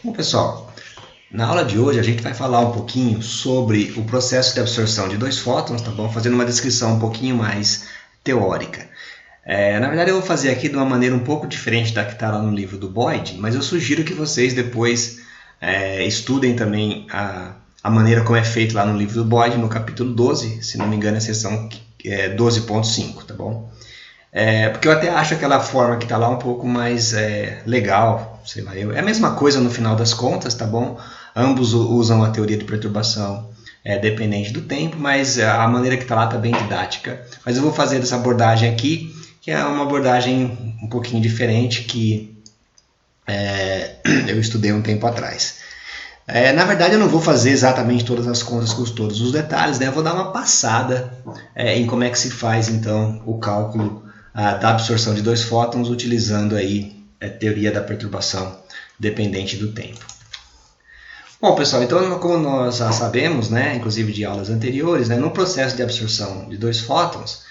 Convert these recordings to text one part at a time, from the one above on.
Bom, pessoal, na aula de hoje a gente vai falar um pouquinho sobre o processo de absorção de dois fótons, tá bom? Fazendo uma descrição um pouquinho mais teórica. Na verdade eu vou fazer aqui de uma maneira um pouco diferente da que está lá no livro do Boyd, mas eu sugiro que vocês depois estudem também a maneira como é feito lá no livro do Boyd, no capítulo 12, se não me engano é a seção 12.5, tá bom? Porque eu até acho aquela forma que está lá um pouco mais legal, sei lá, é a mesma coisa no final das contas, tá bom? Ambos usam a teoria de perturbação dependente do tempo, mas a maneira que está lá está bem didática. Mas eu vou fazer essa abordagem aqui, que é uma abordagem um pouquinho diferente que eu estudei um tempo atrás. Na verdade eu não vou fazer exatamente todas as contas com todos os detalhes, né? Eu vou dar uma passada em como é que se faz então o cálculo da absorção de dois fótons utilizando aí a teoria da perturbação dependente do tempo. Bom, pessoal, então como nós já sabemos, né, inclusive de aulas anteriores, né, no processo de absorção de dois fótons,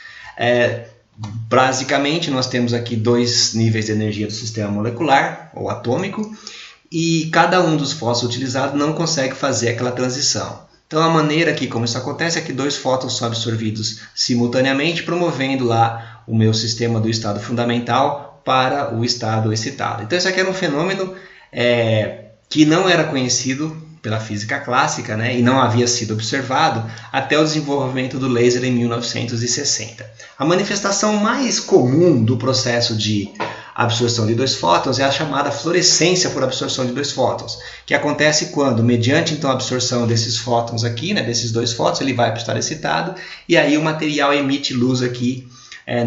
basicamente nós temos aqui dois níveis de energia do sistema molecular ou atômico e cada um dos fótons utilizados não consegue fazer aquela transição. Então a maneira que como isso acontece é que dois fótons são absorvidos simultaneamente, promovendo lá o meu sistema do estado fundamental para o estado excitado. Então isso aqui era um fenômeno que não era conhecido pela física clássica, né, e não havia sido observado até o desenvolvimento do laser em 1960. A manifestação mais comum do processo de absorção de dois fótons é a chamada fluorescência por absorção de dois fótons, que acontece quando, mediante então a absorção desses fótons aqui, né, desses dois fótons, ele vai para o estado excitado e aí o material emite luz aqui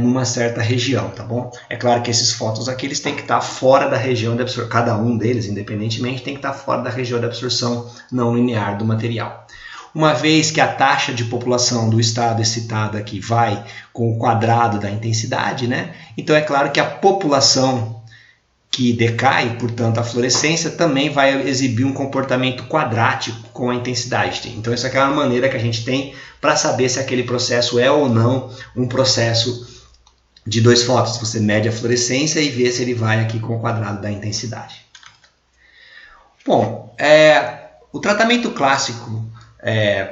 numa certa região, tá bom? É claro que esses fótons aqui eles têm que estar fora da região de absorção, cada um deles, independentemente, tem que estar fora da região de absorção não linear do material. Uma vez que a taxa de população do estado excitado aqui vai com o quadrado da intensidade, né? Então é claro que a população que decai, portanto a fluorescência, também vai exibir um comportamento quadrático com a intensidade. Então essa é uma maneira que a gente tem para saber se aquele processo é ou não um processo de dois fótons. Você mede a fluorescência e vê se ele vai aqui com o quadrado da intensidade. Bom, o tratamento clássico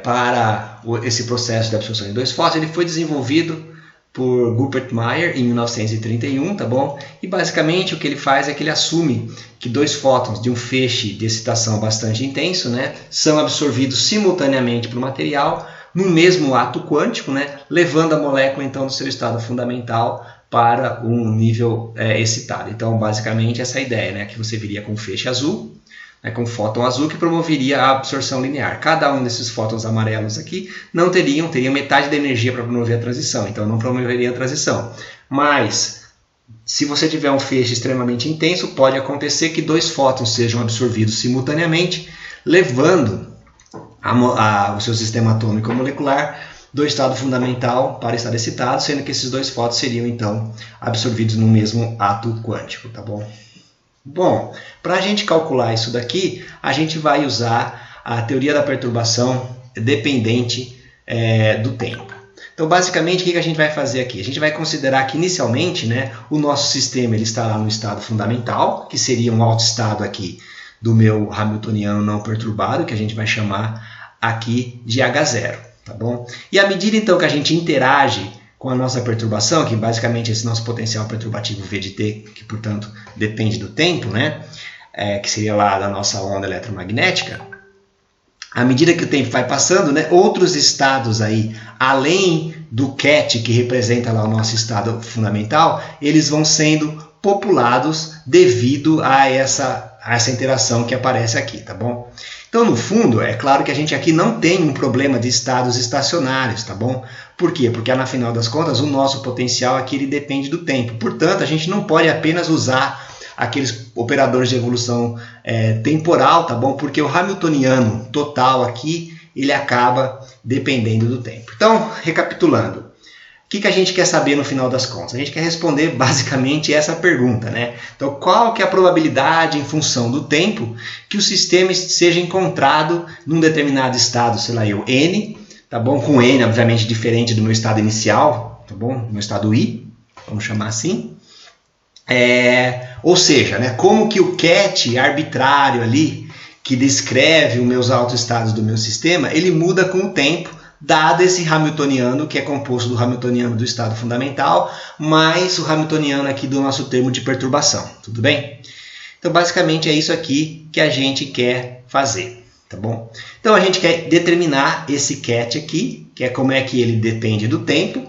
para esse processo de absorção de dois fótons ele foi desenvolvido por Rupert Meyer em 1931, tá bom? E basicamente o que ele faz é que ele assume que dois fótons de um feixe de excitação bastante intenso, né, são absorvidos simultaneamente para o material no mesmo ato quântico, né, levando a molécula então do seu estado fundamental para um nível excitado. Então, basicamente essa é a ideia, né, que você viria com um feixe azul, com um fóton azul que promoveria a absorção linear. Cada um desses fótons amarelos aqui não teriam metade da energia para promover a transição, então não promoveria a transição. Mas, se você tiver um feixe extremamente intenso, pode acontecer que dois fótons sejam absorvidos simultaneamente, levando o seu sistema atômico molecular do estado fundamental para o estado excitado, sendo que esses dois fótons seriam então absorvidos no mesmo ato quântico, tá bom? Bom, para a gente calcular isso daqui, a gente vai usar a teoria da perturbação dependente do tempo. Então, basicamente, o que a gente vai fazer aqui? A gente vai considerar que, inicialmente, né, o nosso sistema ele está lá no estado fundamental, que seria um alto estado aqui do meu hamiltoniano não perturbado, que a gente vai chamar aqui de H0, tá bom? E à medida, então, que a gente interage com a nossa perturbação, que basicamente esse nosso potencial perturbativo V de T, que portanto depende do tempo, né? Que seria lá da nossa onda eletromagnética, à medida que o tempo vai passando, né, outros estados aí, além do ket, que representa lá o nosso estado fundamental, eles vão sendo populados devido a essa interação que aparece aqui, tá bom? Então, no fundo, é claro que a gente aqui não tem um problema de estados estacionários, tá bom? Por quê? Porque, na final das contas, o nosso potencial aqui ele depende do tempo. Portanto, a gente não pode apenas usar aqueles operadores de evolução temporal, tá bom? Porque o hamiltoniano total aqui, ele acaba dependendo do tempo. Então, recapitulando. O que a gente quer saber no final das contas? A gente quer responder basicamente essa pergunta, né? Então, qual que é a probabilidade em função do tempo que o sistema seja encontrado num determinado estado, sei lá eu, N, tá bom? Com N, obviamente, diferente do meu estado inicial, tá bom? Meu estado I, vamos chamar assim. Ou seja, né, como que o ket arbitrário ali que descreve os meus autoestados do meu sistema, ele muda com o tempo, dado esse hamiltoniano, que é composto do hamiltoniano do estado fundamental, mais o hamiltoniano aqui do nosso termo de perturbação. Tudo bem? Então, basicamente, é isso aqui que a gente quer fazer. Tá bom? Então, a gente quer determinar esse ket aqui, que é como é que ele depende do tempo,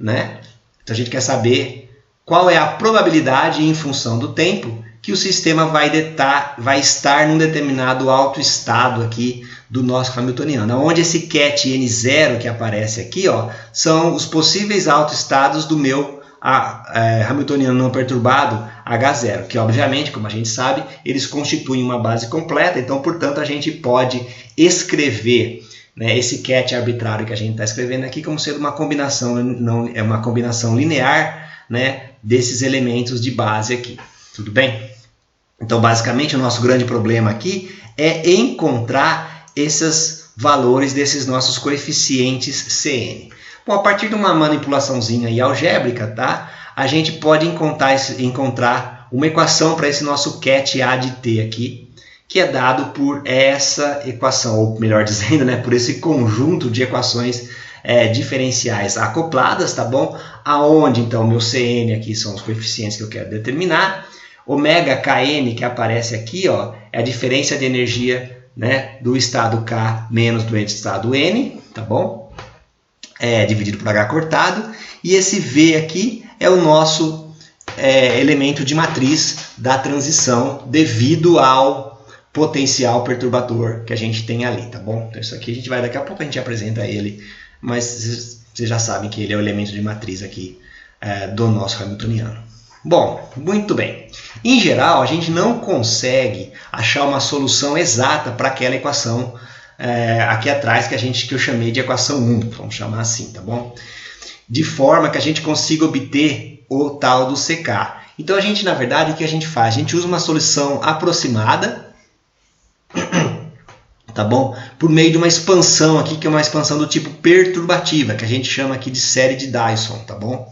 né? Então, a gente quer saber qual é a probabilidade em função do tempo que o sistema vai estar num determinado autoestado aqui do nosso hamiltoniano. Onde esse ket n0 que aparece aqui, ó, são os possíveis autoestados do meu hamiltoniano não perturbado H0, que obviamente, como a gente sabe, eles constituem uma base completa, então, portanto, a gente pode escrever, né, esse ket arbitrário que a gente está escrevendo aqui como sendo uma combinação, não, é uma combinação linear, né, desses elementos de base aqui. Tudo bem? Então, basicamente, o nosso grande problema aqui é encontrar esses valores desses nossos coeficientes Cn. Bom, a partir de uma manipulaçãozinha aí algébrica, tá? A gente pode encontrar uma equação para esse nosso ket A de t aqui, que é dado por essa equação, ou melhor dizendo, né, por esse conjunto de equações diferenciais acopladas, tá bom? Aonde, então, meu Cn aqui são os coeficientes que eu quero determinar. Ômega Kn, que aparece aqui, ó, é a diferença de energia, né, do estado K menos do estado N, tá bom? Dividido por H cortado, e esse V aqui é o nosso elemento de matriz da transição devido ao potencial perturbador que a gente tem ali, tá bom? Então isso aqui daqui a pouco a gente apresenta ele, mas vocês já sabem que ele é o elemento de matriz aqui do nosso hamiltoniano. Bom, muito bem. Em geral, a gente não consegue achar uma solução exata para aquela equação aqui atrás que eu chamei de equação 1, vamos chamar assim, tá bom? De forma que a gente consiga obter o tal do CK. Então a gente, na verdade, o que a gente faz? A gente usa uma solução aproximada, tá bom? Por meio de uma expansão aqui, que é uma expansão do tipo perturbativa, que a gente chama aqui de série de Dyson, tá bom?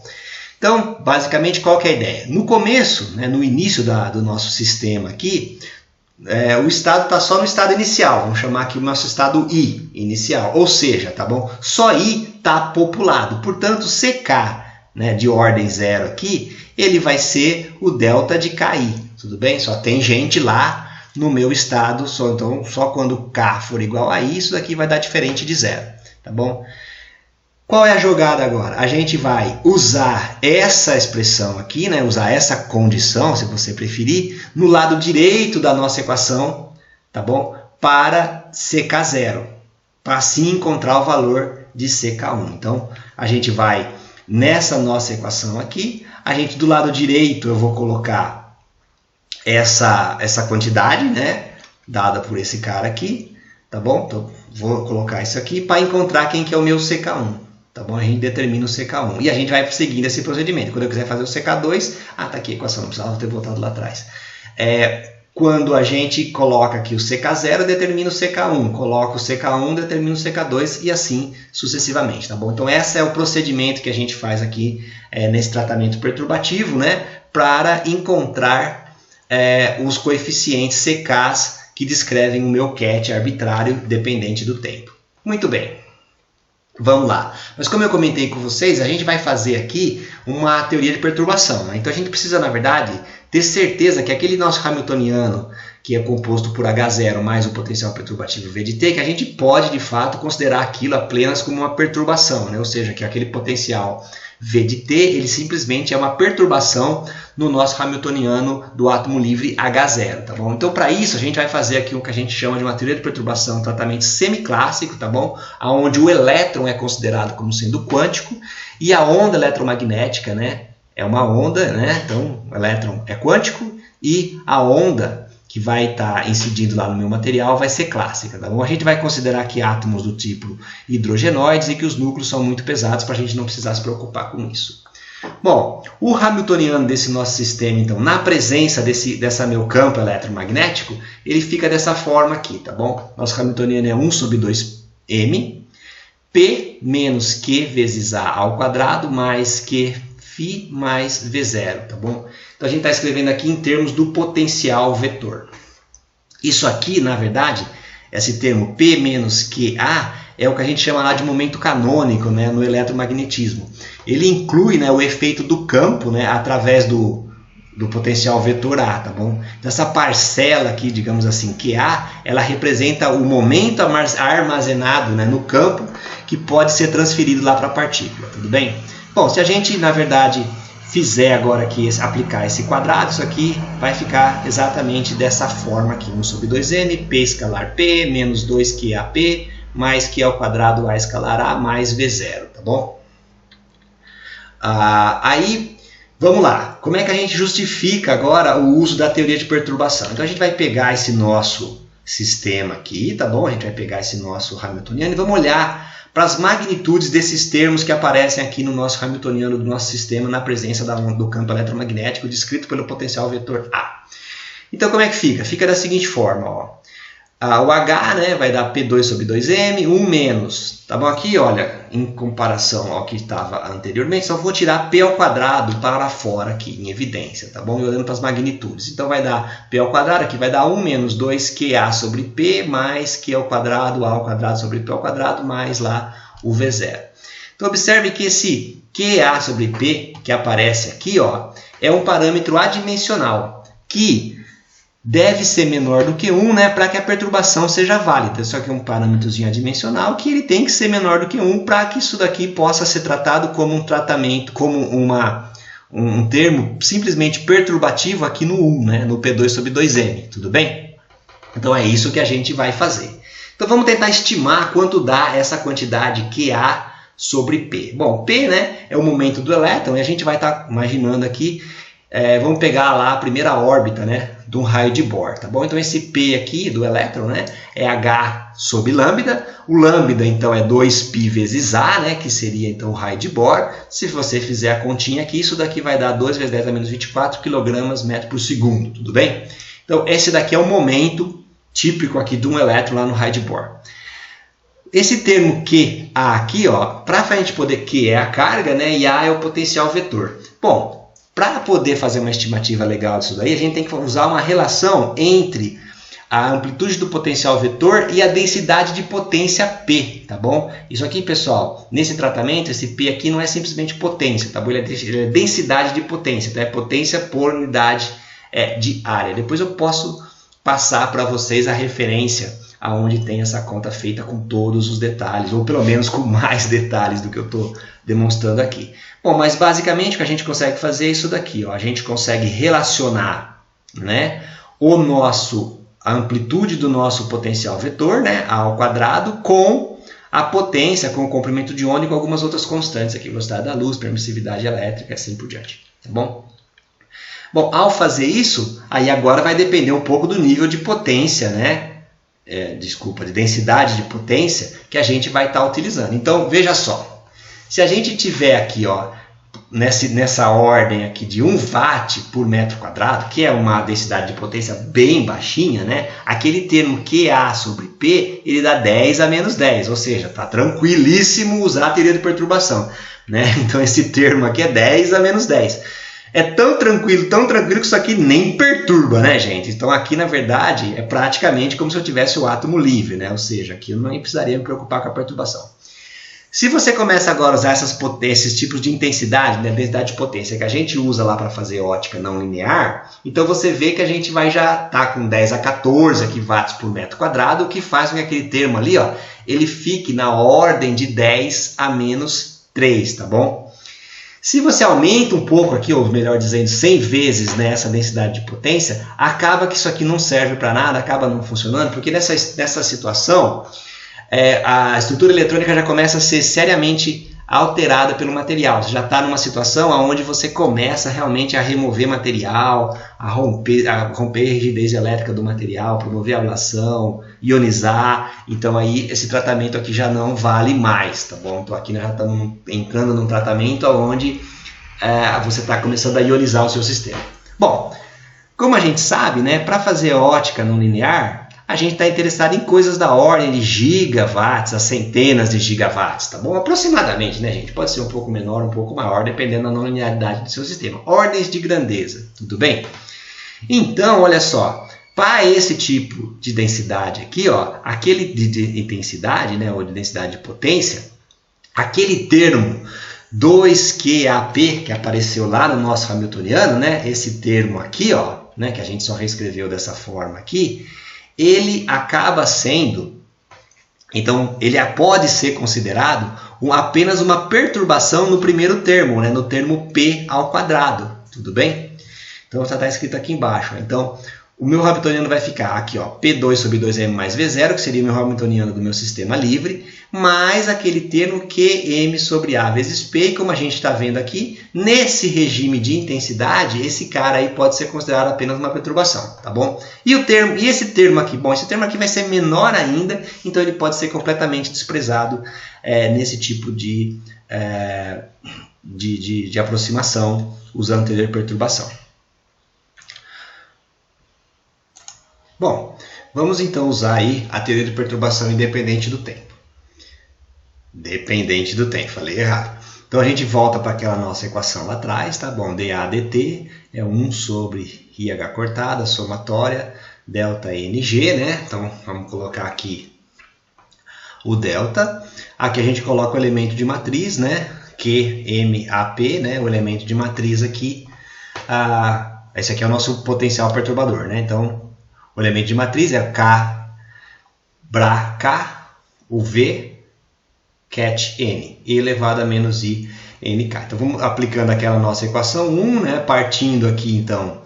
Então, basicamente, qual que é a ideia? No começo, né, no início do nosso sistema aqui, o estado está só no estado inicial, vamos chamar aqui o nosso estado I inicial, ou seja, tá bom? Só I está populado, portanto CK, né, de ordem 0 aqui, ele vai ser o delta de KI, tudo bem? Só tem gente lá no meu estado, então só quando K for igual a I, isso daqui vai dar diferente de 0, tá bom? Qual é a jogada agora? A gente vai usar essa expressão aqui, né? Usar essa condição, se você preferir, no lado direito da nossa equação, tá bom? Para CK0, para assim encontrar o valor de CK1. Então, a gente vai nessa nossa equação aqui, do lado direito eu vou colocar essa quantidade, né? Dada por esse cara aqui, tá bom? Então, vou colocar isso aqui para encontrar quem que é o meu CK1. Tá bom? A gente determina o CK1 e a gente vai seguindo esse procedimento. Quando eu quiser fazer o CK2, tá aqui a equação, não precisava ter voltado lá atrás. Quando a gente coloca aqui o CK0, determina o CK1, coloca o CK1, determina o CK2 e assim sucessivamente, tá bom? Então esse é o procedimento que a gente faz aqui nesse tratamento perturbativo, né? Para encontrar os coeficientes CKs que descrevem o meu ket arbitrário dependente do tempo. Muito bem. Vamos lá. Mas como eu comentei com vocês, a gente vai fazer aqui uma teoria de perturbação, né? Então a gente precisa, na verdade, ter certeza que aquele nosso hamiltoniano, que é composto por H0 mais o potencial perturbativo V de t, que a gente pode, de fato, considerar aquilo apenas como uma perturbação, né? Ou seja, que aquele potencial V de t, ele simplesmente é uma perturbação no nosso hamiltoniano do átomo livre H0, tá bom? Então, para isso, a gente vai fazer aqui o que a gente chama de uma teoria de perturbação, um tratamento semiclássico, tá bom? Onde o elétron é considerado como sendo quântico e a onda eletromagnética, né, é uma onda, né? Então, o elétron é quântico e a onda que vai estar incidindo lá no meu material vai ser clássica, tá bom? A gente vai considerar aqui átomos do tipo hidrogenoides e que os núcleos são muito pesados para a gente não precisar se preocupar com isso. Bom, o hamiltoniano desse nosso sistema, então, na presença dessa meu campo eletromagnético, ele fica dessa forma aqui, tá bom? Nosso hamiltoniano é 1 sobre 2m, P menos Q vezes A ao quadrado mais Q φ mais V0, tá bom? Então a gente está escrevendo aqui em termos do potencial vetor. Isso aqui, na verdade, esse termo P menos QA é o que a gente chama lá de momento canônico, né, no eletromagnetismo. Ele inclui, né, o efeito do campo, né, através do potencial vetor A, tá bom? Então, essa parcela aqui, digamos assim, QA, ela representa o momento armazenado, né, no campo que pode ser transferido lá para a partícula, tudo bem? Bom, se a gente, na verdade, fizer agora aqui, aplicar esse quadrado, isso aqui vai ficar exatamente dessa forma aqui, 1 sobre 2n, P escalar P, menos 2QAP, mais Q ao quadrado A escalar A, mais V0, tá bom? Aí, vamos lá. Como é que a gente justifica agora o uso da teoria de perturbação? Então, a gente vai pegar esse nosso sistema aqui, tá bom? A gente vai pegar esse nosso Hamiltoniano e vamos olhar para as magnitudes desses termos que aparecem aqui no nosso Hamiltoniano do nosso sistema na presença do campo eletromagnético descrito pelo potencial vetor A. Então, como é que fica? Fica da seguinte forma, ó. O H, né, vai dar P2 sobre 2M, 1 menos. Tá bom aqui? Olha, em comparação ao que estava anteriormente, só vou tirar P ao quadrado para fora aqui, em evidência, tá bom? E olhando para as magnitudes. Então, vai dar P ao quadrado, aqui vai dar 1 menos 2QA sobre P, mais Q ao quadrado, A ao quadrado sobre P ao quadrado, mais lá o V0. Então, observe que esse QA sobre P, que aparece aqui, ó, é um parâmetro adimensional, que deve ser menor do que 1, né, para que a perturbação seja válida. Só que é um parâmetrozinho adimensional que ele tem que ser menor do que 1 para que isso daqui possa ser tratado como um tratamento, como um termo simplesmente perturbativo aqui no 1, né, no P2 sobre 2M, tudo bem? Então é isso que a gente vai fazer. Então vamos tentar estimar quanto dá essa quantidade QA sobre P. Bom, P, né, é o momento do elétron e a gente vai estar imaginando aqui, vamos pegar lá a primeira órbita, né, de um raio de Bohr, tá bom? Então esse P aqui do elétron, né, é H sobre lambda. O lambda então é 2π vezes A, né, que seria então o raio de Bohr. Se você fizer a continha aqui, isso daqui vai dar 2 vezes 10 a menos 24 kg metro por segundo, tudo bem? Então esse daqui é o momento típico aqui de um elétron lá no raio de Bohr. Esse termo QA aqui, ó, para a gente poder, Q é a carga, né, e A é o potencial vetor. Bom, para poder fazer uma estimativa legal disso daí, a gente tem que usar uma relação entre a amplitude do potencial vetor e a densidade de potência P, tá bom? Isso aqui, pessoal, nesse tratamento, esse P aqui não é simplesmente potência, tá bom? Ele é densidade de potência, tá? É potência por unidade de área. Depois eu posso passar para vocês a referência aonde tem essa conta feita com todos os detalhes, ou pelo menos com mais detalhes do que eu estou demonstrando aqui. Bom, mas basicamente o que a gente consegue fazer é isso daqui, ó. A gente consegue relacionar, né, a amplitude do nosso potencial vetor, né, A ao quadrado, com a potência, com o comprimento de onda e com algumas outras constantes aqui, velocidade da luz, permissividade elétrica e assim por diante, tá bom? Bom, ao fazer isso, aí agora vai depender um pouco do nível de potência, né, de densidade de potência que a gente vai estar utilizando. Então, veja só, se a gente tiver aqui, ó, nessa ordem aqui de 1 watt por metro quadrado, que é uma densidade de potência bem baixinha, né? Aquele termo QA sobre P, ele dá 10 a menos 10, ou seja, está tranquilíssimo usar a teoria de perturbação, né? Então esse termo aqui é 10 a menos 10. É tão tranquilo que isso aqui nem perturba, né, gente? Então aqui, na verdade, é praticamente como se eu tivesse o átomo livre, né? Ou seja, aqui eu não precisaria me preocupar com a perturbação. Se você começa agora a usar esses tipos de intensidade, né, densidade de potência, que a gente usa lá para fazer ótica não linear, então você vê que a gente vai já estar com 10 a 14 aqui watts por metro quadrado, o que faz com que aquele termo ali, ó, ele fique na ordem de 10 a menos 3, tá bom? Se você aumenta um pouco aqui, ou melhor dizendo, 100 vezes, né, essa densidade de potência, acaba que isso aqui não serve para nada, acaba não funcionando, porque nessa situação a estrutura eletrônica já começa a ser seriamente alterada pelo material. Você já está numa situação onde você começa realmente a remover material, a romper a rigidez elétrica do material, promover a ablação, ionizar. Então aí esse tratamento aqui já não vale mais, tá bom? Então aqui nós já estamos entrando num tratamento onde você está começando a ionizar o seu sistema. Bom, como a gente sabe, né, para fazer ótica não linear, a gente está interessado em coisas da ordem de gigawatts, a centenas de gigawatts, tá bom? Aproximadamente, né, gente? Pode ser um pouco menor, um pouco maior, dependendo da não linearidade do seu sistema. Ordens de grandeza, tudo bem? Então, olha só, Para esse tipo de densidade aqui, ó, aquele de intensidade, né, ou de densidade de potência, aquele termo 2QAP que apareceu lá no nosso Hamiltoniano, né, esse termo aqui, ó, né, que a gente só reescreveu dessa forma aqui, ele acaba sendo, então ele pode ser considerado apenas uma perturbação no primeiro termo, né, no termo P ao quadrado, tudo bem? Então já está escrito aqui embaixo. Então o meu Hamiltoniano vai ficar aqui, ó, P2 sobre 2M mais V0, que seria o meu Hamiltoniano do meu sistema livre, mais aquele termo QM sobre A vezes P, e como a gente está vendo aqui, nesse regime de intensidade, esse cara aí pode ser considerado apenas uma perturbação, tá bom? E esse termo aqui, bom, esse termo aqui vai ser menor ainda, então ele pode ser completamente desprezado nesse tipo de aproximação usando teoria de perturbação. Bom, vamos então usar aí a teoria de perturbação independente do tempo. Dependente do tempo, falei errado. Então a gente volta para aquela nossa equação lá atrás, tá bom? dA dt é 1 sobre IH cortada, somatória, delta NG, né? Então vamos colocar aqui o delta. Aqui a gente coloca o elemento de matriz, né? QMAP, né? O elemento de matriz aqui. Esse aqui é o nosso potencial perturbador, né? Então o elemento de matriz é K, Bra, K, o V, cat N, E elevado a menos I, NK. Então vamos aplicando aquela nossa equação 1, né? Partindo aqui então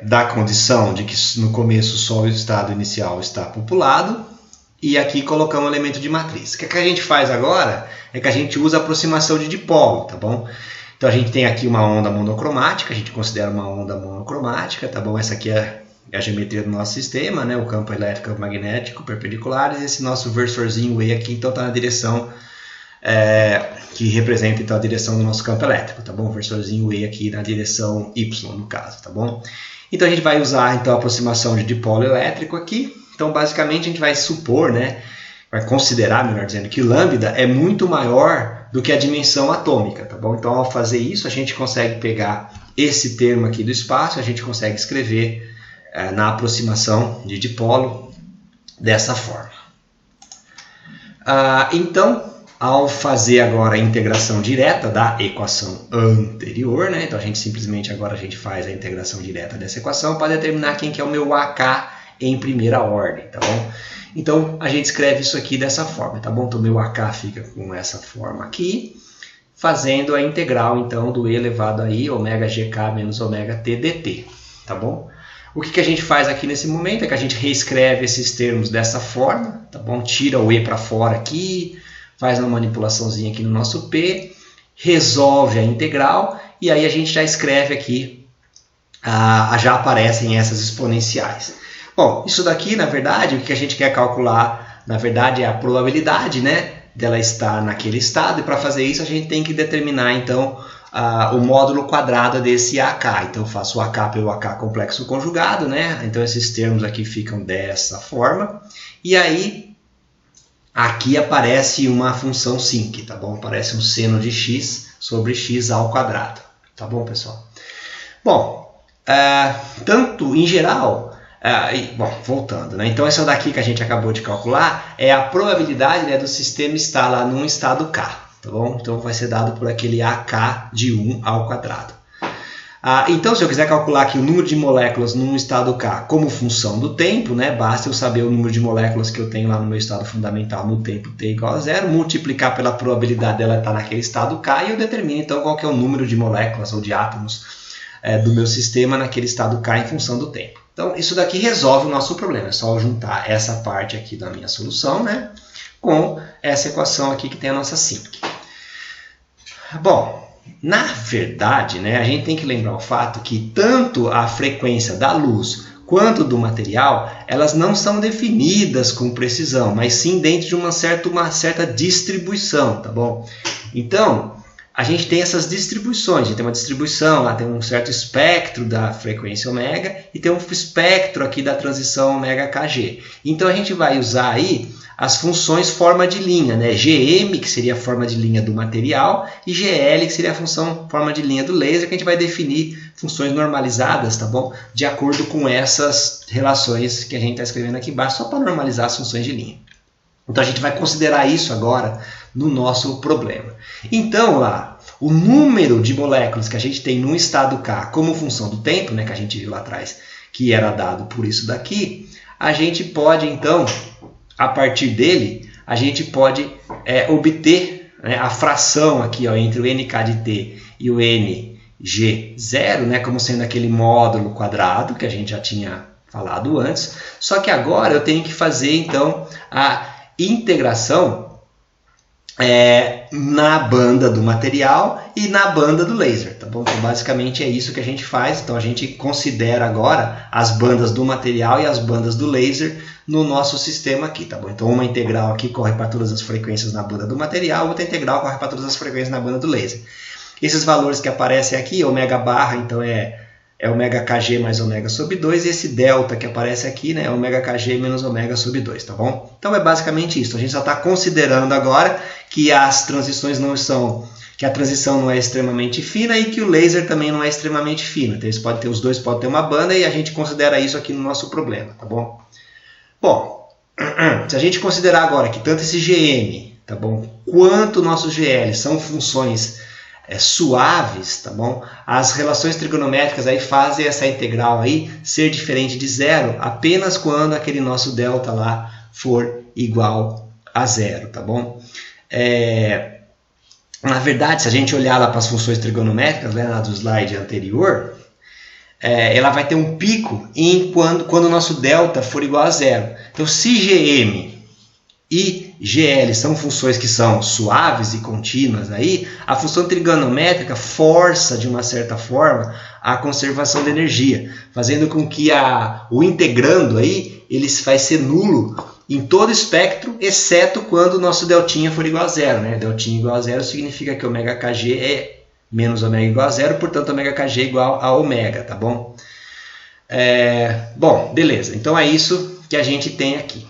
da condição de que no começo só o estado inicial está populado, e aqui colocamos o elemento de matriz. O que a gente faz agora é que a gente usa a aproximação de dipolo, tá bom? Então a gente tem aqui uma onda monocromática, a gente considera uma onda monocromática, tá bom? Essa aqui é a geometria do nosso sistema, né? O campo elétrico e o magnético perpendiculares. Esse nosso versorzinho E aqui então está na direção que representa então a direção do nosso campo elétrico, tá bom? O versorzinho E aqui na direção Y no caso, tá bom? Então a gente vai usar então a aproximação de dipolo elétrico aqui. Então basicamente a gente vai supor, né? Vai considerar, melhor dizendo, que lambda é muito maior do que a dimensão atômica, tá bom? Então ao fazer isso a gente consegue pegar esse termo aqui do espaço, a gente consegue escrever na aproximação de dipolo dessa forma. Então, ao fazer agora a integração direta da equação anterior, né? Então a gente simplesmente agora a gente faz a integração direta dessa equação para determinar quem que é o meu AK em primeira ordem, tá bom? Então a gente escreve isso aqui dessa forma, tá bom? Então o meu AK fica com essa forma aqui, fazendo a integral então do E elevado a I, ômega GK menos ômega T dt, tá bom? O que a gente faz aqui nesse momento é que a gente reescreve esses termos dessa forma, tá bom? Tira o E para fora aqui, faz uma manipulaçãozinha aqui no nosso P, resolve a integral e aí a gente já escreve aqui, já aparecem essas exponenciais. Bom, isso daqui, na verdade, o que a gente quer calcular, na verdade, é a probabilidade, né, dela estar naquele estado, e para fazer isso a gente tem que determinar, então, o módulo quadrado desse AK. Então eu faço o AK pelo AK complexo conjugado, né? Então esses termos aqui ficam dessa forma. E aí aqui aparece uma função sinc, tá bom? Aparece um seno de x sobre x ao quadrado, tá bom, pessoal? Bom, tanto em geral, bom, voltando, né? Então essa daqui que a gente acabou de calcular é a probabilidade, né, do sistema estar lá num estado K. Tá bom? Então vai ser dado por aquele AK de 1 ao quadrado. Então, se eu quiser calcular aqui o número de moléculas num estado K como função do tempo, né, basta eu saber o número de moléculas que eu tenho lá no meu estado fundamental no tempo t igual a 0, multiplicar pela probabilidade dela estar naquele estado K, e eu determino então qual que é o número de moléculas ou de átomos do meu sistema naquele estado K em função do tempo. Então, isso daqui resolve o nosso problema. É só juntar essa parte aqui da minha solução, né, com essa equação aqui que tem a nossa sinc. Bom, na verdade, né, a gente tem que lembrar o fato que tanto a frequência da luz quanto do material, elas não são definidas com precisão, mas sim dentro de uma certa distribuição, tá bom? Então, a gente tem essas distribuições. A gente tem uma distribuição, lá tem um certo espectro da frequência ômega e tem um espectro aqui da transição ômega kg. Então a gente vai usar aí as funções forma de linha, né? Gm, que seria a forma de linha do material, e Gl, que seria a função forma de linha do laser, que a gente vai definir funções normalizadas, tá bom? De acordo com essas relações que a gente está escrevendo aqui embaixo, só para normalizar as funções de linha. Então a gente vai considerar isso agora no nosso problema. Então lá, o número de moléculas que a gente tem num estado K como função do tempo, né, que a gente viu lá atrás, que era dado por isso daqui, a gente pode então, a partir dele, a gente pode obter, né, a fração aqui, ó, entre o nk de t e o ng0, né, como sendo aquele módulo quadrado que a gente já tinha falado antes. Só que agora eu tenho que fazer então a integração na banda do material e na banda do laser, tá bom? Então basicamente é isso que a gente faz. Então a gente considera agora as bandas do material e as bandas do laser no nosso sistema aqui, tá bom? Então uma integral aqui corre para todas as frequências na banda do material, outra integral corre para todas as frequências na banda do laser. Esses valores que aparecem aqui, ômega barra, então é ômega kg mais ômega sobre 2, e esse delta que aparece aqui, né, é ômega kg menos ômega sobre 2, tá bom? Então é basicamente isso. A gente só está considerando agora que as transições não são, que a transição não é extremamente fina e que o laser também não é extremamente fino. Então eles podem ter, os dois podem ter uma banda e a gente considera isso aqui no nosso problema, tá bom? Bom, se a gente considerar agora que tanto esse Gm, tá bom, quanto o nosso Gl são funções suaves, tá bom? As relações trigonométricas aí fazem essa integral aí ser diferente de zero apenas quando aquele nosso delta lá for igual a zero, tá bom? Na verdade, se a gente olhar lá para as funções trigonométricas, né, lá do slide anterior, ela vai ter um pico quando o nosso delta for igual a zero. Então, se Gm e Gl são funções que são suaves e contínuas, aí, a função trigonométrica força, de uma certa forma, a conservação de energia, fazendo com que o integrando aí, ele vai ser nulo em todo o espectro, exceto quando o nosso deltinha for igual a zero, né? Deltinha igual a zero significa que ômega kg é menos ômega igual a zero, portanto ômega kg é igual a ômega, tá bom? Bom, beleza. Então é isso que a gente tem aqui.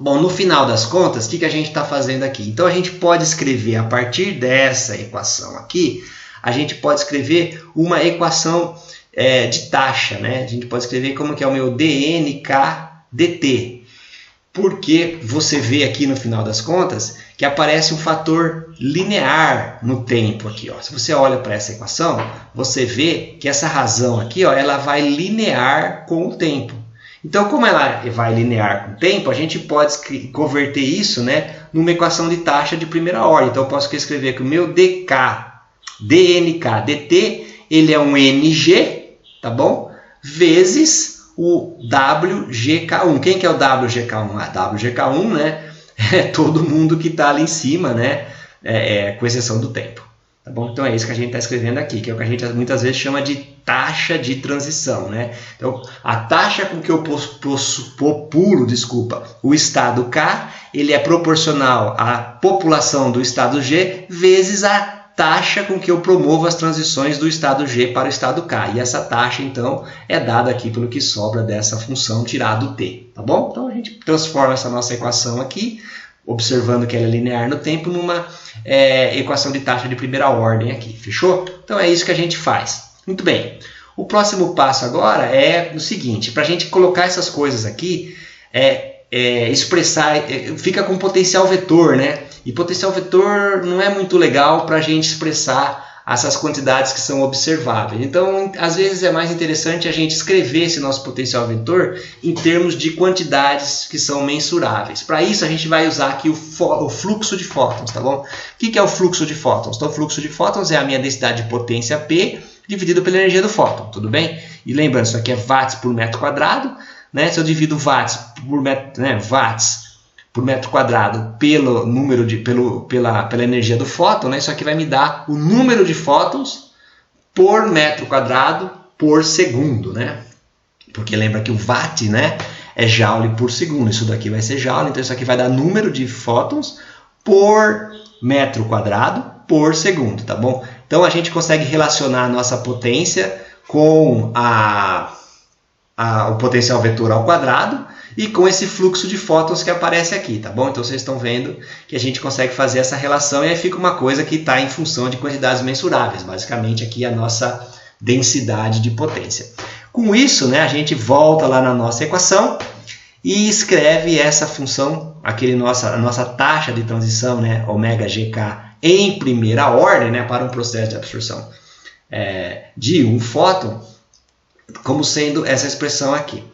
Bom, no final das contas, o que a gente está fazendo aqui? Então a gente pode escrever, a partir dessa equação aqui, a gente pode escrever uma equação de taxa, né? A gente pode escrever como que é o meu dnk dt. Porque você vê aqui no final das contas que aparece um fator linear no tempo aqui, ó. Se você olha para essa equação, você vê que essa razão aqui, ó, ela vai linear com o tempo. Então, como ela vai linear com o tempo, a gente pode converter isso, né, numa equação de taxa de primeira ordem. Então, eu posso escrever que o meu dnk dt, ele é um ng, tá bom? Vezes o WGK1. Quem que é o WGK1? WGK1, né, é todo mundo que está ali em cima, né, com exceção do tempo. Tá bom? Então é isso que a gente está escrevendo aqui, que é o que a gente muitas vezes chama de taxa de transição, né? Então, a taxa com que eu populo, o estado K, ele é proporcional à população do estado G vezes a taxa com que eu promovo as transições do estado G para o estado K. E essa taxa, então, é dada aqui pelo que sobra dessa função tirado T, tá bom? Então, a gente transforma essa nossa equação aqui, observando que ela é linear no tempo, numa equação de taxa de primeira ordem aqui, fechou? Então é isso que a gente faz. Muito bem. O próximo passo agora é o seguinte, para a gente colocar essas coisas aqui, expressar, fica com potencial vetor, né? E potencial vetor não é muito legal para a gente expressar essas quantidades que são observáveis. Então, às vezes é mais interessante a gente escrever esse nosso potencial vetor em termos de quantidades que são mensuráveis. Para isso, a gente vai usar aqui o fluxo de fótons, tá bom? O que é o fluxo de fótons? Então, o fluxo de fótons é a minha densidade de potência P dividido pela energia do fóton, tudo bem? E lembrando, isso aqui é watts por metro quadrado, né? Se eu divido watts por metro, né? Watts por metro quadrado pelo número pela energia do fóton, né? Isso aqui vai me dar o número de fótons por metro quadrado por segundo, né? Porque lembra que o watt, né, é joule por segundo. Isso daqui vai ser joule, então isso aqui vai dar número de fótons por metro quadrado por segundo, tá bom? Então a gente consegue relacionar a nossa potência com o potencial vetor ao quadrado e com esse fluxo de fótons que aparece aqui, tá bom? Então vocês estão vendo que a gente consegue fazer essa relação e aí fica uma coisa que está em função de quantidades mensuráveis, basicamente aqui a nossa densidade de potência. Com isso, né, a gente volta lá na nossa equação e escreve essa função, a nossa taxa de transição, né, ω/GK em primeira ordem, né, para um processo de absorção de um fóton, como sendo essa expressão aqui.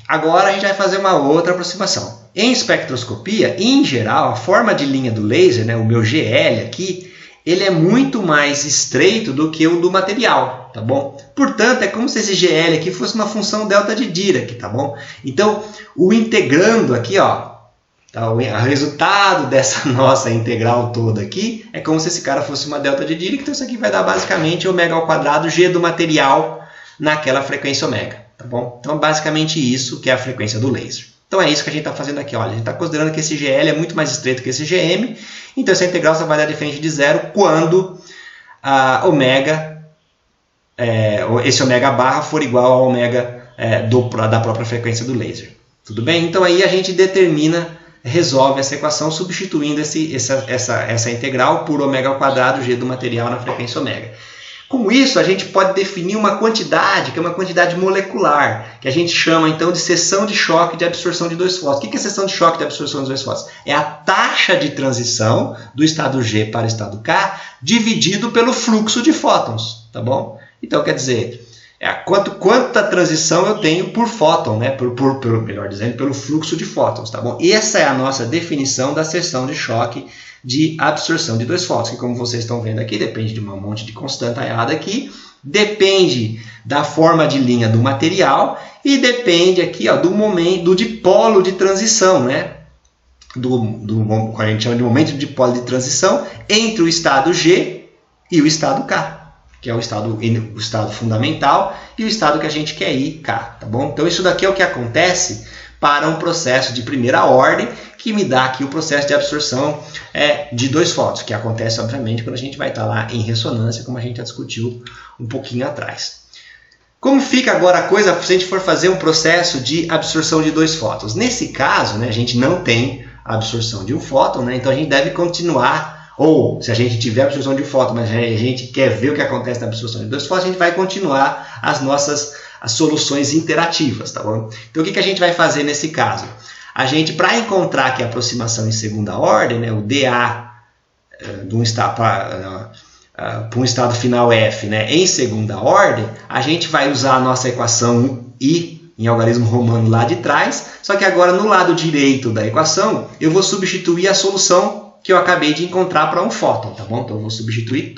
Agora a gente vai fazer uma outra aproximação. Em espectroscopia, em geral, a forma de linha do laser, né, o meu GL aqui, ele é muito mais estreito do que o do material, tá bom? Portanto, é como se esse GL aqui fosse uma função delta de Dirac, tá bom? Então, o integrando aqui, ó, tá, o resultado dessa nossa integral toda aqui é como se esse cara fosse uma delta de Dirac, então isso aqui vai dar basicamente ω² G do material naquela frequência ω, tá bom? Então, basicamente isso que é a frequência do laser. Então, é isso que a gente está fazendo aqui. Olha, a gente está considerando que esse GL é muito mais estreito que esse GM, então essa integral só vai dar diferente de zero quando a esse ω for igual ao ω da própria frequência do laser. Tudo bem? Então, aí a gente resolve essa equação substituindo essa integral por ω² G do material na frequência ω. Com isso, a gente pode definir uma quantidade, que é uma quantidade molecular, que a gente chama, então, de seção de choque de absorção de dois fótons. O que é seção de choque de absorção de dois fótons? É a taxa de transição do estado G para o estado K dividido pelo fluxo de fótons, tá bom? Então, quer dizer, quanta transição eu tenho por fóton, né? Melhor dizendo, pelo fluxo de fótons, tá bom? E essa é a nossa definição da seção de choque de absorção de dois fótons, que como vocês estão vendo aqui, depende de um monte de constanta errada aqui, depende da forma de linha do material e depende aqui, ó, do momento, do dipolo de transição, né? A gente chama de momento de dipolo de transição entre o estado G e o estado K, que é o estado fundamental e o estado que a gente quer ir, K, tá bom? Então isso daqui é o que acontece para um processo de primeira ordem, que me dá aqui o processo de absorção de dois fótons, que acontece, obviamente, quando a gente vai estar lá em ressonância, como a gente já discutiu um pouquinho atrás. Como fica agora a coisa se a gente for fazer um processo de absorção de dois fótons? Nesse caso, né, a gente não tem a absorção de um fóton, né, então a gente deve continuar, ou se a gente tiver a absorção de um fóton, mas a gente quer ver o que acontece na absorção de dois fótons, a gente vai continuar as soluções interativas, tá bom? Então, o que a gente vai fazer nesse caso? A gente, para encontrar aqui a aproximação em segunda ordem, né, o dA para um estado final F, né, em segunda ordem, a gente vai usar a nossa equação I em algarismo romano lá de trás, só que agora no lado direito da equação eu vou substituir a solução que eu acabei de encontrar para um fóton, tá bom? Então eu vou substituir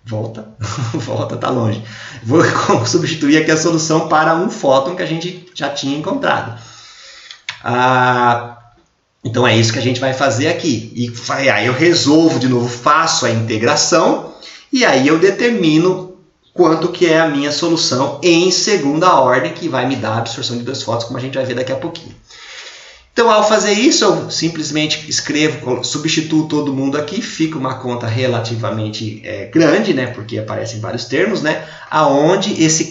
volta, tá longe. Vou substituir aqui a solução para um fóton que a gente já tinha encontrado. Então é isso que a gente vai fazer aqui. E aí eu resolvo de novo, faço a integração e aí eu determino quanto que é a minha solução em segunda ordem, que vai me dar a absorção de dois fótons, como a gente vai ver daqui a pouquinho. Então, ao fazer isso, eu simplesmente escrevo, substituo todo mundo aqui, fica uma conta relativamente grande, né, porque aparecem vários termos, né, aonde esse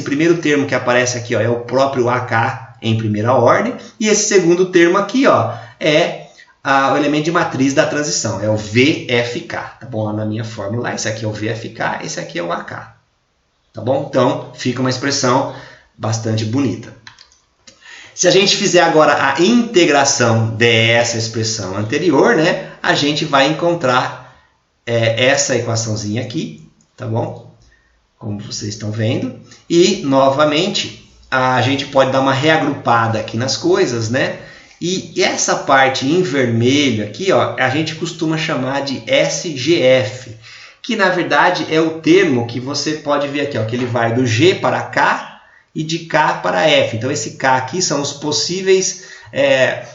primeiro termo que aparece aqui, ó, é o próprio AK em primeira ordem, e esse segundo termo aqui, ó, é o elemento de matriz da transição, é o VFK, tá bom? Lá na minha fórmula, esse aqui é o VFK, esse aqui é o AK, tá bom? Então, fica uma expressão bastante bonita. Se a gente fizer agora a integração dessa expressão anterior, né, a gente vai encontrar essa equaçãozinha aqui, tá bom? Como vocês estão vendo. E, novamente, a gente pode dar uma reagrupada aqui nas coisas, né? E essa parte em vermelho aqui, ó, a gente costuma chamar de SGF, que na verdade é o termo que você pode ver aqui, ó, que ele vai do G para K, e de K para F. Então, esse K aqui são os possíveis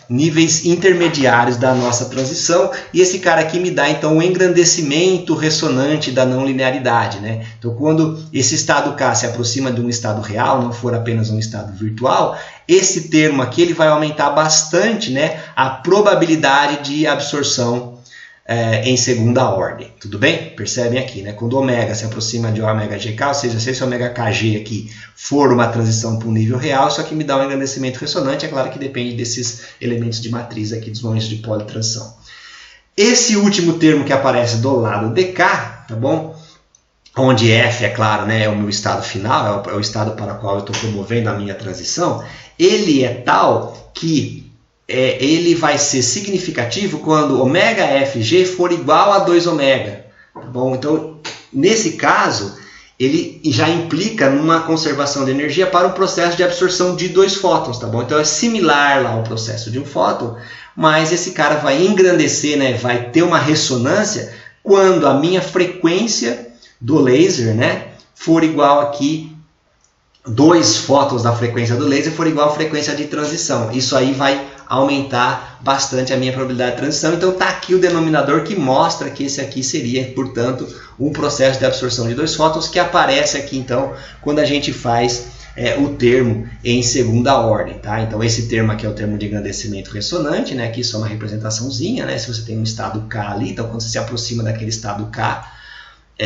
níveis intermediários da nossa transição. E esse cara aqui me dá, então, o engrandecimento ressonante da não linearidade, né? Então, quando esse estado K se aproxima de um estado real, não for apenas um estado virtual, esse termo aqui ele vai aumentar bastante, né, a probabilidade de absorção em segunda ordem, tudo bem? Percebem aqui, né? Quando o ômega se aproxima de ômega GK, ou seja, se esse ômega KG aqui for uma transição para um nível real, isso aqui me dá um engrandecimento ressonante, é claro que depende desses elementos de matriz aqui, dos momentos de politransição. Esse último termo que aparece do lado de cá, tá bom? Onde F, é claro, né, é o meu estado final, é o estado para o qual eu estou promovendo a minha transição, ele é tal que ele vai ser significativo quando ômega FG for igual a 2 ômega. Tá bom? Então, nesse caso, ele já implica numa conservação de energia para o processo de absorção de 2 fótons. Tá bom? Então, é similar lá ao processo de um fóton, mas esse cara vai engrandecer, né, vai ter uma ressonância quando a minha frequência do laser, né, for igual aqui, 2 fótons da frequência do laser for igual à frequência de transição. Isso aí vai aumentar bastante a minha probabilidade de transição. Então está aqui o denominador que mostra que esse aqui seria, portanto, um processo de absorção de 2 fótons que aparece aqui, então, quando a gente faz o termo em segunda ordem. Tá? Então esse termo aqui é o termo de engrandecimento ressonante, né? Aqui só uma representaçãozinha, né? Se você tem um estado K ali, então quando você se aproxima daquele estado K,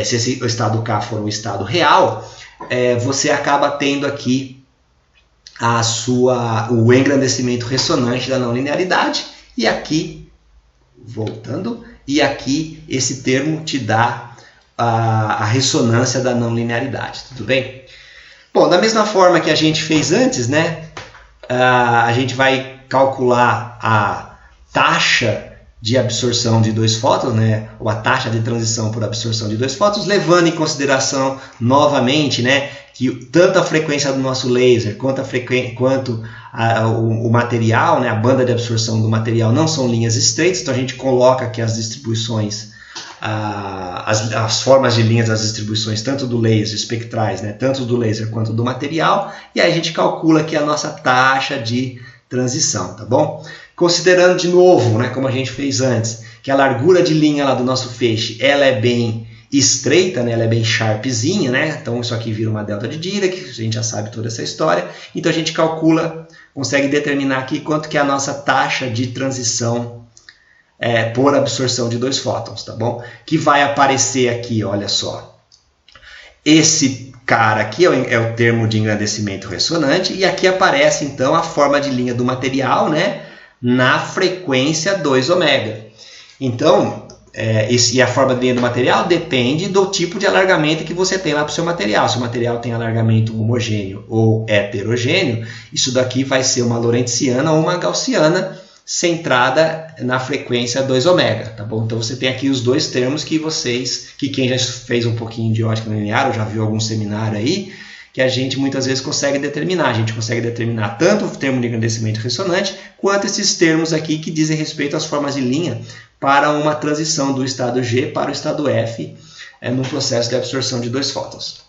se o estado K for um estado real, você acaba tendo aqui o engrandecimento ressonante da não linearidade, e aqui, voltando, e aqui esse termo te dá a ressonância da não linearidade, tudo bem? Bom, da mesma forma que a gente fez antes, né, a gente vai calcular a taxa de absorção de 2 fótons, né, ou a taxa de transição por absorção de 2 fótons, levando em consideração novamente, né, que tanto a frequência do nosso laser quanto o material, né, a banda de absorção do material não são linhas estreitas, então a gente coloca aqui as distribuições, as formas de linhas das distribuições, tanto do laser, espectrais, né, tanto do laser quanto do material, e aí a gente calcula aqui a nossa taxa de transição, tá bom? Considerando de novo, né, como a gente fez antes, que a largura de linha lá do nosso feixe, ela é bem estreita, né, ela é bem sharpzinha, né, então isso aqui vira uma delta de Dirac, a gente já sabe toda essa história, então a gente calcula, consegue determinar aqui quanto que é a nossa taxa de transição por absorção de 2 fótons, tá bom? Que vai aparecer aqui, olha só, esse cara aqui é o termo de engrandecimento ressonante, e aqui aparece então a forma de linha do material, né, na frequência 2 ômega. Então, e a forma de linha do material depende do tipo de alargamento que você tem lá para o seu material. Se o material tem alargamento homogêneo ou heterogêneo, isso daqui vai ser uma lorentziana ou uma gaussiana centrada na frequência 2 ômega, tá bom? Então você tem aqui os dois termos que quem já fez um pouquinho de ótica linear ou já viu algum seminário aí, que a gente muitas vezes consegue determinar. A gente consegue determinar tanto o termo de engrandecimento ressonante, quanto esses termos aqui que dizem respeito às formas de linha para uma transição do estado G para o estado F no processo de absorção de 2 fótons.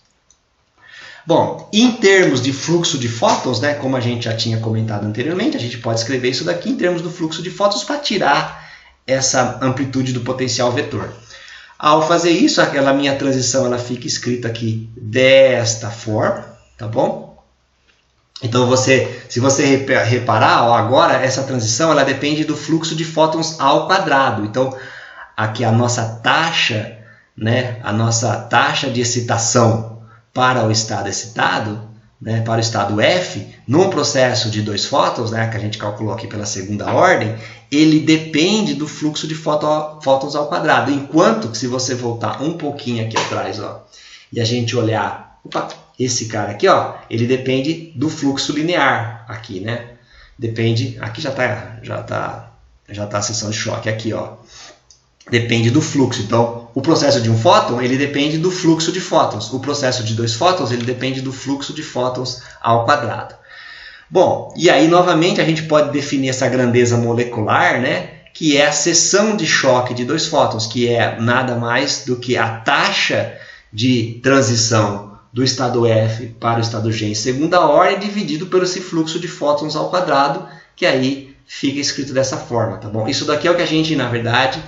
Bom, em termos de fluxo de fótons, né, como a gente já tinha comentado anteriormente, a gente pode escrever isso daqui em termos do fluxo de fótons para tirar essa amplitude do potencial vetor. Ao fazer isso, aquela minha transição ela fica escrita aqui desta forma, tá bom? Então, se você reparar, ó, agora essa transição ela depende do fluxo de fótons ao quadrado. Então, aqui a nossa taxa, né, a nossa taxa de excitação para o estado excitado, né, para o estado F, num processo de 2 fótons, né, que a gente calculou aqui pela segunda ordem, ele depende do fluxo de fótons ao quadrado. Enquanto que se você voltar um pouquinho aqui atrás, ó, e a gente olhar, esse cara aqui, ó, ele depende do fluxo linear aqui, né? Depende, aqui já tá a seção de choque aqui, ó. Depende do fluxo. Então, o processo de um fóton, ele depende do fluxo de fótons. O processo de 2 fótons, ele depende do fluxo de fótons ao quadrado. Bom, e aí novamente a gente pode definir essa grandeza molecular, né, que é a seção de choque de 2 fótons, que é nada mais do que a taxa de transição do estado F para o estado G em segunda ordem, dividido pelo esse fluxo de fótons ao quadrado, que aí fica escrito dessa forma, tá bom? Isso daqui é o que a gente, na verdade,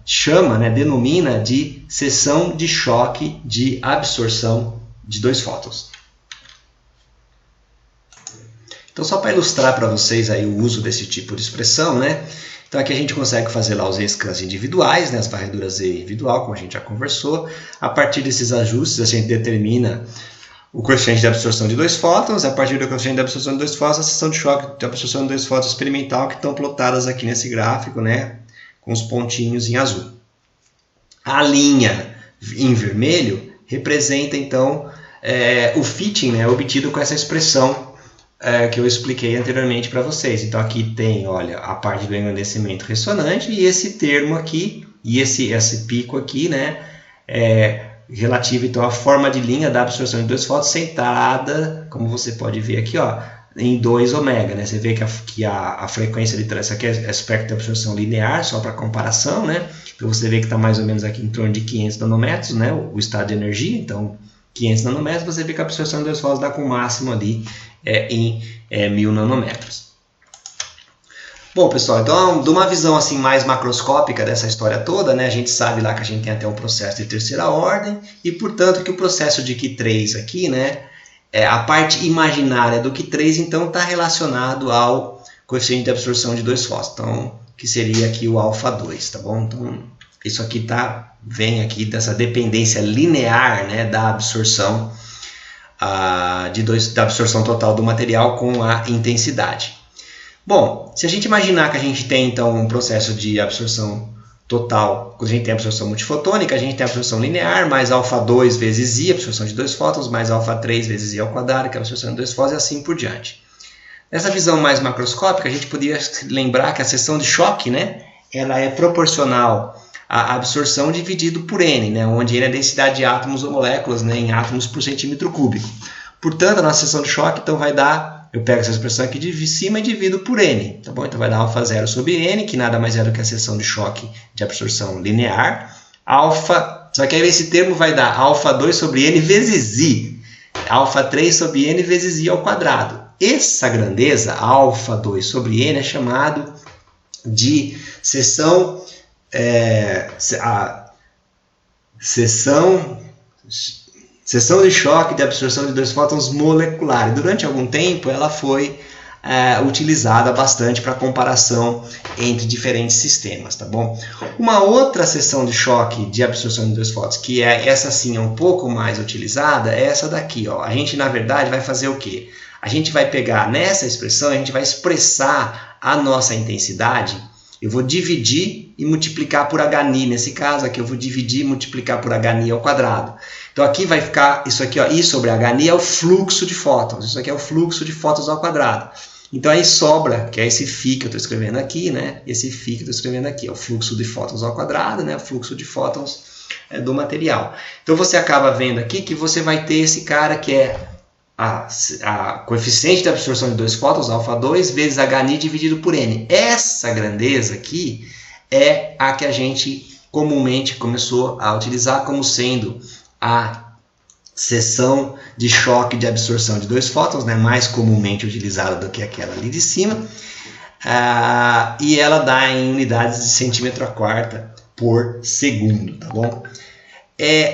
chama, né, denomina de seção de choque de absorção de 2 fótons. Então, só para ilustrar para vocês aí o uso desse tipo de expressão, né? Então aqui a gente consegue fazer lá os Z-scans individuais, né, as varreduras Z individual, como a gente já conversou. A partir desses ajustes a gente determina o coeficiente de absorção de 2 fótons. A partir do coeficiente de absorção de 2 fótons, a seção de choque de absorção de 2 fótons experimental, que estão plotadas aqui nesse gráfico, né, com os pontinhos em azul. A linha em vermelho representa então o fitting, né, obtido com essa expressão que eu expliquei anteriormente para vocês. Então aqui tem, olha, a parte do engrandecimento ressonante e esse termo aqui, e esse pico aqui, né, relativo então à forma de linha da absorção de 2 fótons centrada, como você pode ver aqui, ó, em 2 ômega, né? Você vê que a frequência de essa aqui é espectro de absorção linear, só para comparação, né? Então você vê que está mais ou menos aqui em torno de 500 nanômetros, né? O estado de energia, então 500 nanômetros, você vê que a absorção de 2 fótons dá com o máximo ali em 1000 nanômetros. Bom, pessoal, então de uma visão assim mais macroscópica dessa história toda, né? A gente sabe lá que a gente tem até um processo de terceira ordem e, portanto, que o processo de Q3 aqui, né? A parte imaginária do Q3, então, está relacionado ao coeficiente de absorção de 2 fótons, então, que seria aqui o alfa 2, tá bom? Então, isso aqui vem aqui dessa dependência linear, né, da absorção da absorção total do material com a intensidade. Bom, se a gente imaginar que a gente tem, então, um processo de absorção total, quando a gente tem absorção multifotônica, a gente tem absorção linear, mais alfa 2 vezes I, absorção de 2 fótons, mais alfa 3 vezes I ao quadrado, que é a absorção de 2 fótons, e assim por diante. Nessa visão mais macroscópica, a gente poderia lembrar que a seção de choque, né, ela é proporcional à absorção dividido por N, né, onde N é a densidade de átomos ou moléculas, né, em átomos por centímetro cúbico. Portanto, a nossa seção de choque então vai dar, eu pego essa expressão aqui de cima e divido por N, tá bom? Então vai dar alfa 0 sobre N, que nada mais é do que a seção de choque de absorção linear. Só que aí esse termo vai dar alfa 2 sobre N vezes I, alfa 3 sobre N vezes I ao quadrado. Essa grandeza, alfa 2 sobre N, é chamado de seção de choque de absorção de 2 fótons molecular. E durante algum tempo ela foi utilizada bastante para comparação entre diferentes sistemas, tá bom? Uma outra seção de choque de absorção de 2 fótons, que essa sim é um pouco mais utilizada, é essa daqui, ó. A gente na verdade vai fazer o quê? A gente vai pegar nessa expressão, a gente vai expressar a nossa intensidade. Eu vou dividir e multiplicar por HNI. Nesse caso aqui eu vou dividir e multiplicar por HNI ao quadrado. Então aqui vai ficar isso aqui, ó, I sobre HNI é o fluxo de fótons. Isso aqui é o fluxo de fótons ao quadrado. Então aí sobra, que é esse φ que eu estou escrevendo aqui, né? Esse φ que eu estou escrevendo aqui é o fluxo de fótons ao quadrado, né? O fluxo de fótons do material. Então você acaba vendo aqui que você vai ter esse cara que é a coeficiente de absorção de 2 fótons, alfa 2, vezes HNI dividido por N. Essa grandeza aqui é a que a gente comumente começou a utilizar como sendo a seção de choque de absorção de 2 fótons, né, mais comumente utilizada do que aquela ali de cima, e ela dá em unidades de centímetro a quarta por segundo, tá bom?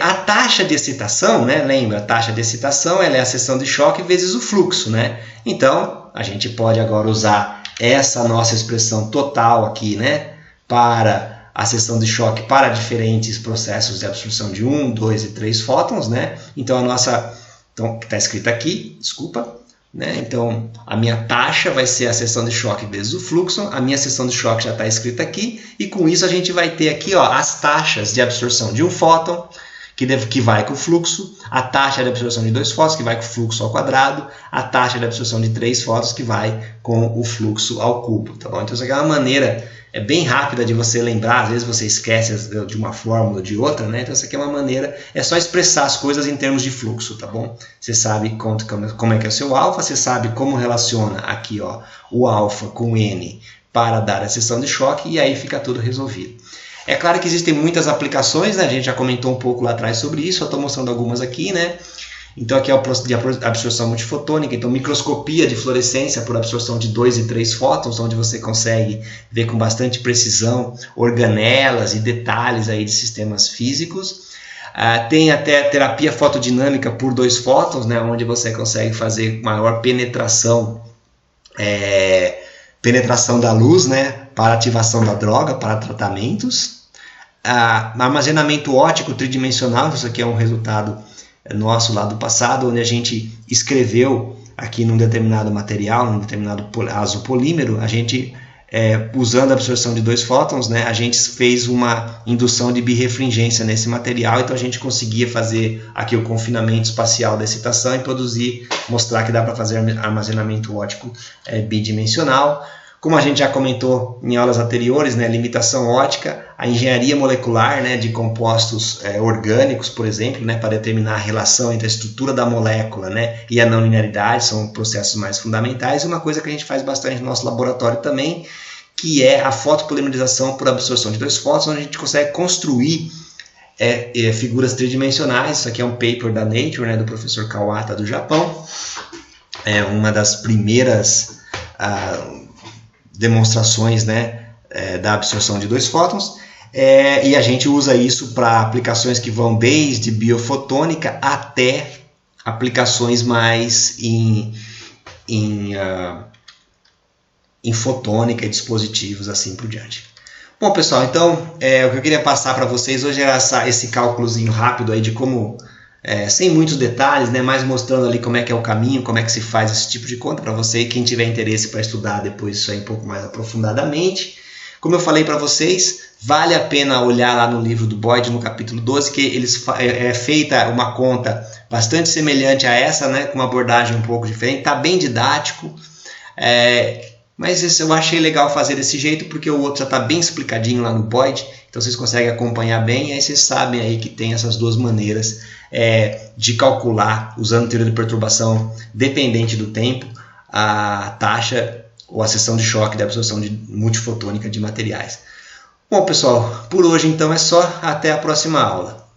A taxa de excitação, né, lembra, a taxa de excitação ela é a seção de choque vezes o fluxo, né? Então, a gente pode agora usar essa nossa expressão total aqui, né, para a seção de choque para diferentes processos de absorção de 1, 2 e 3 fótons, né? Então, a nossa, que está escrita aqui, desculpa, né? Então, a minha taxa vai ser a seção de choque vezes o fluxo, a minha seção de choque já está escrita aqui, e com isso a gente vai ter aqui, ó, as taxas de absorção de um fóton, que vai com o fluxo, a taxa de absorção de 2 fótons, que vai com o fluxo ao quadrado, a taxa de absorção de 3 fótons, que vai com o fluxo ao cubo, tá bom? Então, isso aqui é uma maneira bem rápida de você lembrar, às vezes você esquece de uma fórmula ou de outra, né? Então, essa aqui é uma maneira, é só expressar as coisas em termos de fluxo, tá bom? Você sabe como é que é o seu alfa, você sabe como relaciona aqui, ó, o alfa com N para dar a seção de choque, e aí fica tudo resolvido. É claro que existem muitas aplicações, né? A gente já comentou um pouco lá atrás sobre isso, eu estou mostrando algumas aqui, né? Então aqui é o processo de absorção multifotônica, então microscopia de fluorescência por absorção de 2 e 3 fótons, onde você consegue ver com bastante precisão organelas e detalhes aí de sistemas físicos. Tem até terapia fotodinâmica por 2 fótons, né? Onde você consegue fazer maior penetração da luz, né? para ativação da droga, para tratamentos. Armazenamento óptico tridimensional, isso aqui é um resultado nosso lá do passado, onde a gente escreveu aqui num determinado material, num determinado azopolímero, a gente, usando a absorção de 2 fótons, né, a gente fez uma indução de birrefringência nesse material, então a gente conseguia fazer aqui o confinamento espacial da excitação e produzir, mostrar que dá para fazer armazenamento óptico bidimensional. Como a gente já comentou em aulas anteriores, né, limitação óptica, a engenharia molecular, né, de compostos orgânicos, por exemplo, né, para determinar a relação entre a estrutura da molécula, né, e a não linearidade, são processos mais fundamentais. E uma coisa que a gente faz bastante no nosso laboratório também, que é a fotopolimerização por absorção de 2 fótons, onde a gente consegue construir figuras tridimensionais. Isso aqui é um paper da Nature, né, do professor Kawata do Japão. É uma das primeiras demonstrações, né, da absorção de 2 fótons, e a gente usa isso para aplicações que vão desde biofotônica até aplicações mais em fotônica e dispositivos, assim por diante. Bom, pessoal, então o que eu queria passar para vocês hoje era esse cálculozinho rápido aí de como, sem muitos detalhes, né, mas mostrando ali como é que é o caminho, como é que se faz esse tipo de conta para você, quem tiver interesse para estudar depois isso aí um pouco mais aprofundadamente. Como eu falei para vocês, vale a pena olhar lá no livro do Boyd, no capítulo 12, que é feita uma conta bastante semelhante a essa, né, com uma abordagem um pouco diferente, está bem didático, mas eu achei legal fazer desse jeito porque o outro já está bem explicadinho lá no Boyd, então vocês conseguem acompanhar bem, e aí vocês sabem aí que tem essas duas maneiras de calcular, usando teoria de perturbação dependente do tempo, a taxa ou a seção de choque da absorção multifotônica de materiais. Bom, pessoal, por hoje então é só. Até a próxima aula.